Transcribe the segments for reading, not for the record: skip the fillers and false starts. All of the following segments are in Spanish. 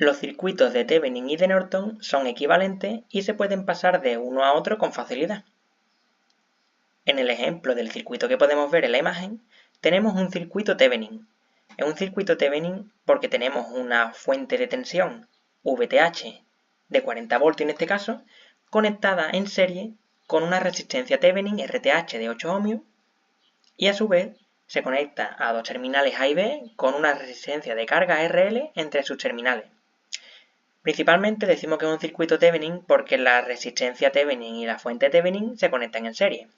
Los circuitos de Thevenin y de Norton son equivalentes y se pueden pasar de uno a otro con facilidad. En el ejemplo del circuito que podemos ver en la imagen, tenemos un circuito Thevenin. Es un circuito Thevenin porque tenemos una fuente de tensión VTH de 40 voltios en este caso, conectada en serie con una resistencia Thevenin RTH de 8 ohmios y a su vez se conecta a dos terminales A y B con una resistencia de carga RL entre sus terminales. Principalmente decimos que es un circuito Thevenin porque la resistencia Thevenin y la fuente Thevenin se conectan en serie.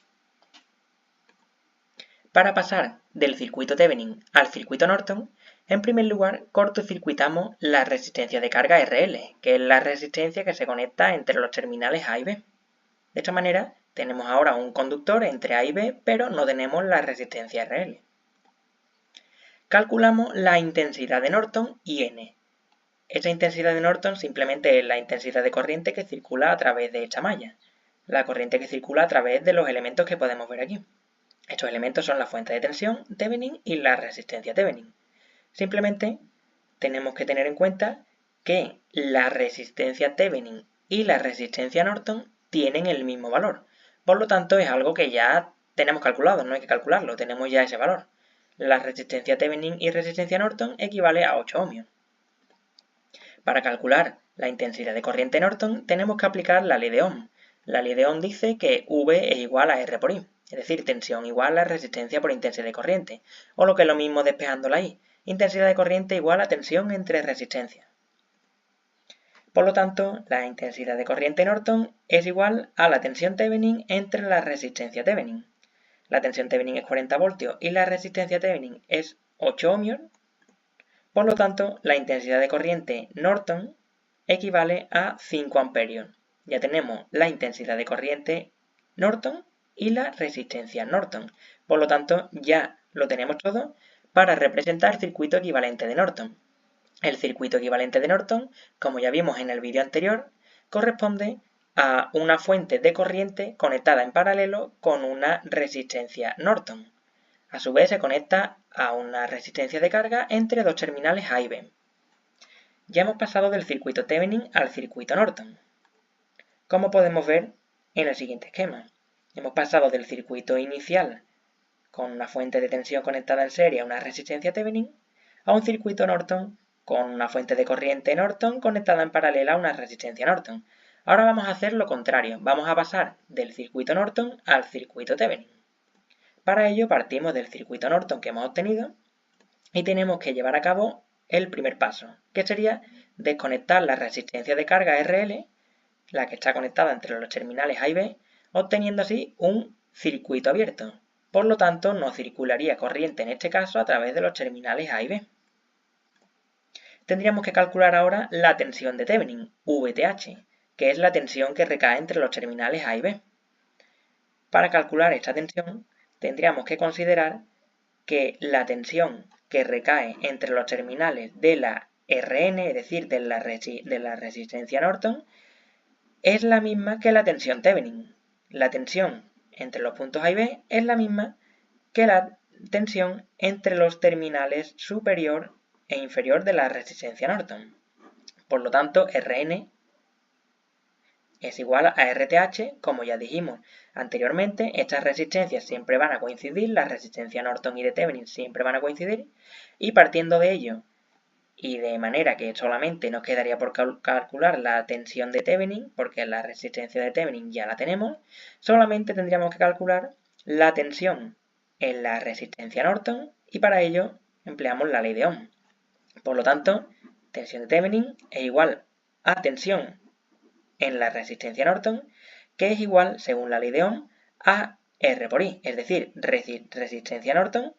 Para pasar del circuito Thevenin al circuito Norton, en primer lugar cortocircuitamos la resistencia de carga RL, que es la resistencia que se conecta entre los terminales A y B. De esta manera tenemos ahora un conductor entre A y B, pero no tenemos la resistencia RL. Calculamos la intensidad de Norton y N. Esta intensidad de Norton simplemente es la intensidad de corriente que circula a través de esta malla, la corriente que circula a través de los elementos que podemos ver aquí. Estos elementos son la fuente de tensión Thevenin y la resistencia Thevenin. Simplemente tenemos que tener en cuenta que la resistencia Thevenin y la resistencia Norton tienen el mismo valor. Por lo tanto, es algo que ya tenemos calculado, no hay que calcularlo, tenemos ya ese valor. La resistencia Thevenin y resistencia Norton equivale a 8 ohmios. Para calcular la intensidad de corriente Norton tenemos que aplicar la ley de Ohm. La ley de Ohm dice que V es igual a R por I, es decir, tensión igual a resistencia por intensidad de corriente, o lo que es lo mismo despejándola ahí, intensidad de corriente igual a tensión entre resistencias. Por lo tanto, la intensidad de corriente Norton es igual a la tensión Thevenin entre la resistencia Thevenin. La tensión Thevenin es 40 voltios y la resistencia Thevenin es 8 ohmios. Por lo tanto, la intensidad de corriente Norton equivale a 5 amperios. Ya tenemos la intensidad de corriente Norton y la resistencia Norton. Por lo tanto, ya lo tenemos todo para representar el circuito equivalente de Norton. El circuito equivalente de Norton, como ya vimos en el vídeo anterior, corresponde a una fuente de corriente conectada en paralelo con una resistencia Norton. A su vez se conecta a una resistencia de carga entre dos terminales A y B. Ya hemos pasado del circuito Thevenin al circuito Norton, como podemos ver en el siguiente esquema. Hemos pasado del circuito inicial con una fuente de tensión conectada en serie a una resistencia Thevenin a un circuito Norton con una fuente de corriente Norton conectada en paralelo a una resistencia Norton. Ahora vamos a hacer lo contrario, vamos a pasar del circuito Norton al circuito Thevenin. Para ello partimos del circuito Norton que hemos obtenido y tenemos que llevar a cabo el primer paso, que sería desconectar la resistencia de carga RL, la que está conectada entre los terminales A y B, obteniendo así un circuito abierto. Por lo tanto, no circularía corriente en este caso a través de los terminales A y B. Tendríamos que calcular ahora la tensión de Thevenin, VTH, que es la tensión que recae entre los terminales A y B. Para calcular esta tensión, tendríamos que considerar que la tensión que recae entre los terminales de la Rn, es decir, de la resistencia Norton, es la misma que la tensión Thevenin. La tensión entre los puntos A y B es la misma que la tensión entre los terminales superior e inferior de la resistencia Norton. Por lo tanto, Rn es igual a RTH, como ya dijimos anteriormente, estas resistencias siempre van a coincidir, la resistencia Norton y de Thevenin siempre van a coincidir, y partiendo de ello, y de manera que solamente nos quedaría por calcular la tensión de Thevenin, porque la resistencia de Thevenin ya la tenemos, solamente tendríamos que calcular la tensión en la resistencia Norton, y para ello empleamos la ley de Ohm. Por lo tanto, tensión de Thevenin es igual a tensión en la resistencia Norton, que es igual, según la ley de Ohm, a R por I, es decir, resistencia Norton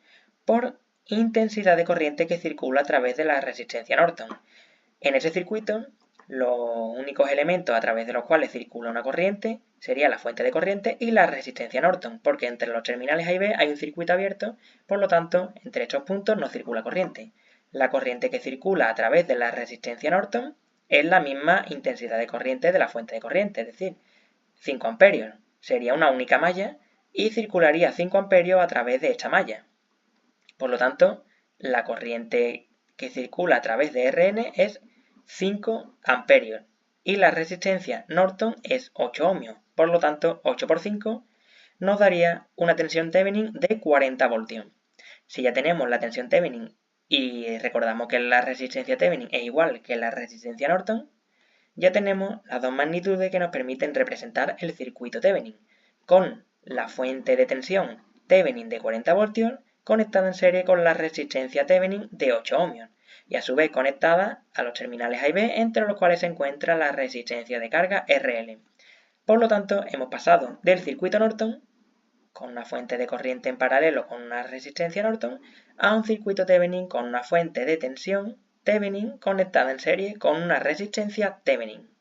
por intensidad de corriente que circula a través de la resistencia Norton. En ese circuito, los únicos elementos a través de los cuales circula una corriente sería la fuente de corriente y la resistencia Norton, porque entre los terminales A y B hay un circuito abierto, por lo tanto, entre estos puntos no circula corriente. La corriente que circula a través de la resistencia Norton es la misma intensidad de corriente de la fuente de corriente, es decir, 5 amperios. Sería una única malla y circularía 5 amperios a través de esta malla. Por lo tanto, la corriente que circula a través de Rn es 5 amperios y la resistencia Norton es 8 ohmios. Por lo tanto, 8 por 5 nos daría una tensión Thevenin de 40 voltios. Si ya tenemos la tensión Thevenin y recordamos que la resistencia Thevenin es igual que la resistencia Norton, ya tenemos las dos magnitudes que nos permiten representar el circuito Thevenin, con la fuente de tensión Thevenin de 40 voltios conectada en serie con la resistencia Thevenin de 8 ohmios, y a su vez conectada a los terminales A y B, entre los cuales se encuentra la resistencia de carga RL. Por lo tanto, hemos pasado del circuito Norton, con una fuente de corriente en paralelo con una resistencia Norton, a un circuito Thevenin con una fuente de tensión Thevenin conectada en serie con una resistencia Thevenin.